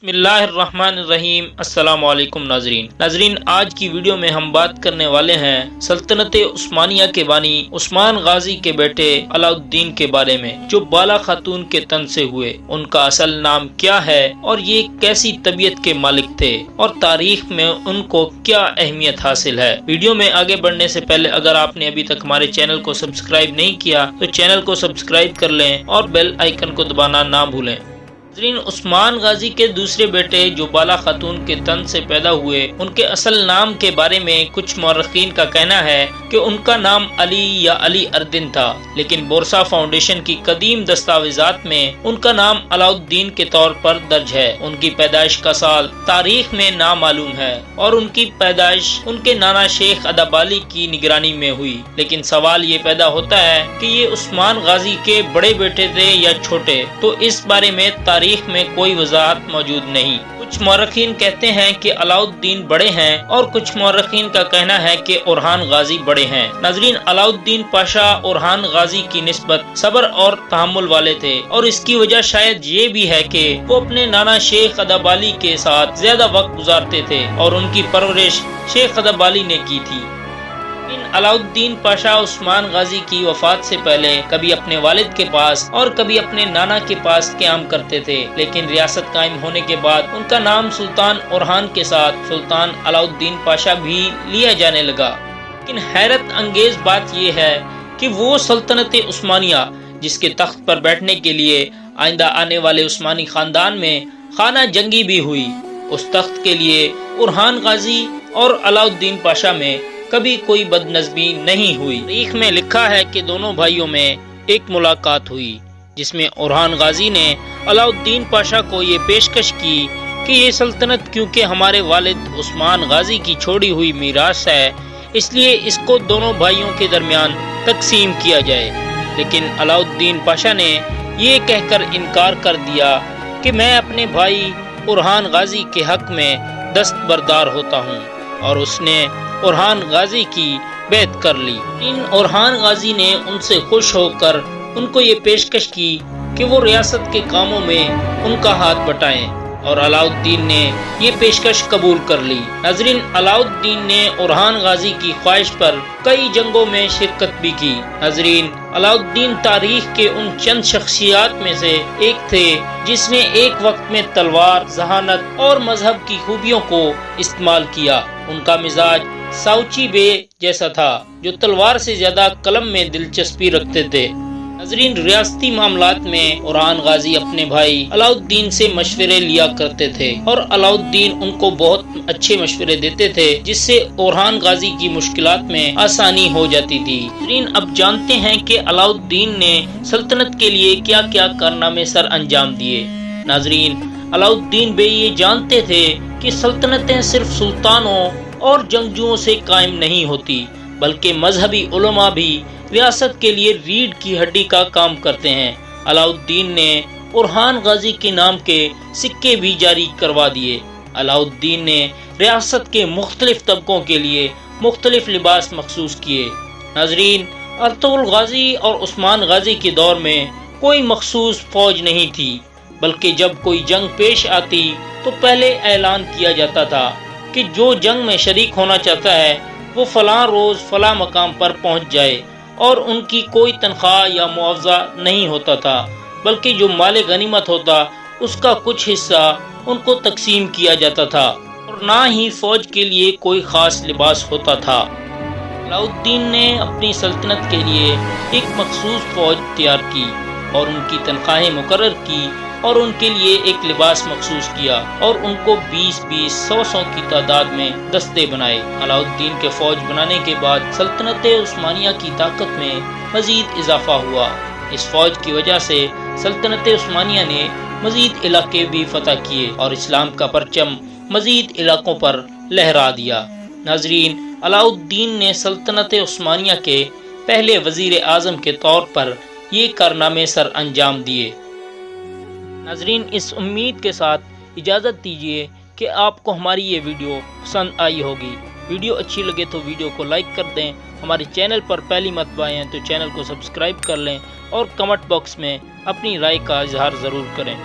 بسم اللہ الرحمن الرحیم۔ السلام علیکم ناظرین، آج کی ویڈیو میں ہم بات کرنے والے ہیں سلطنت عثمانیہ کے بانی عثمان غازی کے بیٹے علاؤالدین کے بارے میں، جو بالا خاتون کے تن سے ہوئے۔ ان کا اصل نام کیا ہے اور یہ کیسی طبیعت کے مالک تھے اور تاریخ میں ان کو کیا اہمیت حاصل ہے۔ ویڈیو میں آگے بڑھنے سے پہلے اگر آپ نے ابھی تک ہمارے چینل کو سبسکرائب نہیں کیا تو چینل کو سبسکرائب کر لیں اور بیل آئیکن کو دبانا نہ بھولیں۔ عثمان غازی کے دوسرے بیٹے جو بالا خاتون کے تن سے پیدا ہوئے، ان کے اصل نام کے بارے میں کچھ مورخین کا کہنا ہے کہ ان کا نام علی یا علی اردن تھا، لیکن بورسا فاؤنڈیشن کی قدیم دستاویزات میں ان کا نام علاؤالدین کے طور پر درج ہے۔ ان کی پیدائش کا سال تاریخ میں نامعلوم ہے اور ان کی پیدائش ان کے نانا شیخ ادابالی کی نگرانی میں ہوئی، لیکن سوال یہ پیدا ہوتا ہے کہ یہ عثمان غازی کے بڑے بیٹے تھے یا چھوٹے، تو اس بارے میں تاریخ میں کوئی وضاحت موجود نہیں۔ کچھ مورخین کہتے ہیں کہ علاؤالدین بڑے ہیں اور کچھ مورخین کا کہنا ہے کہ اورحان غازی بڑے ہیں۔ ناظرین، علاؤالدین پاشا اورحان غازی کی نسبت صبر اور تحمل والے تھے، اور اس کی وجہ شاید یہ بھی ہے کہ وہ اپنے نانا شیخ ادابالی کے ساتھ زیادہ وقت گزارتے تھے اور ان کی پرورش شیخ ادابالی نے کی تھی۔ علاؤالدین پاشا عثمان غازی کی وفات سے پہلے کبھی اپنے والد کے پاس اور کبھی اپنے نانا کے پاس قیام کرتے تھے، لیکن ریاست قائم ہونے کے بعد ان کا نام سلطان اورحان کے ساتھ سلطان علاؤالدین پاشا بھی لیا جانے لگا۔ لیکن حیرت انگیز بات یہ ہے کہ وہ سلطنت عثمانیہ جس کے تخت پر بیٹھنے کے لیے آئندہ آنے والے عثمانی خاندان میں خانہ جنگی بھی ہوئی، اس تخت کے لیے اورحان غازی اور علاؤالدین پاشا میں کبھی کوئی بدنظمی نہیں ہوئی۔ تاریخ میں لکھا ہے کہ دونوں بھائیوں میں ایک ملاقات ہوئی جس میں اورحان غازی نے علاؤالدین پاشا کو یہ پیشکش کی کہ یہ سلطنت کیونکہ ہمارے والد عثمان غازی کی چھوڑی ہوئی میراث ہے، اس لیے اس کو دونوں بھائیوں کے درمیان تقسیم کیا جائے، لیکن علاؤالدین پاشا نے یہ کہہ کر انکار کر دیا کہ میں اپنے بھائی اورحان غازی کے حق میں دستبردار ہوتا ہوں، اور اس نے اورحان غازی کی بیعت کر لی۔ اورحان غازی نے ان سے خوش ہو کر ان کو یہ پیشکش کی کہ وہ ریاست کے کاموں میں ان کا ہاتھ بٹائیں، اور علاؤالدین نے یہ پیشکش قبول کر لی۔ ناظرین، علاؤالدین نے اورحان غازی کی خواہش پر کئی جنگوں میں شرکت بھی کی۔ ناظرین، علاؤالدین تاریخ کے ان چند شخصیات میں سے ایک تھے جس نے ایک وقت میں تلوار، ذہانت اور مذہب کی خوبیوں کو استعمال کیا۔ ان کا مزاج ساؤچی بے جیسا تھا، جو تلوار سے زیادہ قلم میں دلچسپی رکھتے تھے۔ ناظرین، ریاستی معاملات میں اورحان غازی اپنے بھائی علاؤالدین سے مشورے لیا کرتے تھے، اور علاؤالدین ان کو بہت اچھے مشورے دیتے تھے جس سے اورحان غازی کی مشکلات میں آسانی ہو جاتی تھی۔ ناظرین، اب جانتے ہیں کہ علاؤالدین نے سلطنت کے لیے کیا کیا کارنامے سر انجام دیے۔ ناظرین، علاؤالدین بے یہ جانتے تھے کہ سلطنتیں صرف سلطانوں اور جنگجوؤں سے قائم نہیں ہوتی، بلکہ مذہبی علماء بھی ریاست کے لیے ریڑھ کی ہڈی کا کام کرتے ہیں۔ علاؤالدین نے اورحان غازی کے نام کے سکے بھی جاری کروا دیے۔ علاؤالدین نے ریاست کے مختلف طبقوں کے لیے مختلف لباس مخصوص کیے۔ ناظرین، ارطغرل غازی اور عثمان غازی کے دور میں کوئی مخصوص فوج نہیں تھی، بلکہ جب کوئی جنگ پیش آتی تو پہلے اعلان کیا جاتا تھا کہ جو جنگ میں شریک ہونا چاہتا ہے وہ فلاں روز فلاں مقام پر پہنچ جائے، اور ان کی کوئی تنخواہ یا معاوضہ نہیں ہوتا تھا، بلکہ جو مال غنیمت ہوتا اس کا کچھ حصہ ان کو تقسیم کیا جاتا تھا، اور نہ ہی فوج کے لیے کوئی خاص لباس ہوتا تھا۔ علاؤالدین نے اپنی سلطنت کے لیے ایک مخصوص فوج تیار کی اور ان کی تنخواہیں مقرر کی، اور ان کے لیے ایک لباس مخصوص کیا، اور ان کو 20-20 100 کی تعداد میں دستے بنائے۔ علاؤالدین کے فوج بنانے کے بعد سلطنت عثمانیہ کی طاقت میں مزید اضافہ ہوا۔ اس فوج کی وجہ سے سلطنت عثمانیہ نے مزید علاقے بھی فتح کیے اور اسلام کا پرچم مزید علاقوں پر لہرا دیا۔ ناظرین، علاؤالدین نے سلطنت عثمانیہ کے پہلے وزیر اعظم کے طور پر یہ کارنامے سر انجام دیے۔ ناظرین، اس امید کے ساتھ اجازت دیجیے کہ آپ کو ہماری یہ ویڈیو پسند آئی ہوگی۔ ویڈیو اچھی لگے تو ویڈیو کو لائک کر دیں، ہمارے چینل پر پہلی مرتبہ آئے ہیں تو چینل کو سبسکرائب کر لیں، اور کمنٹ باکس میں اپنی رائے کا اظہار ضرور کریں۔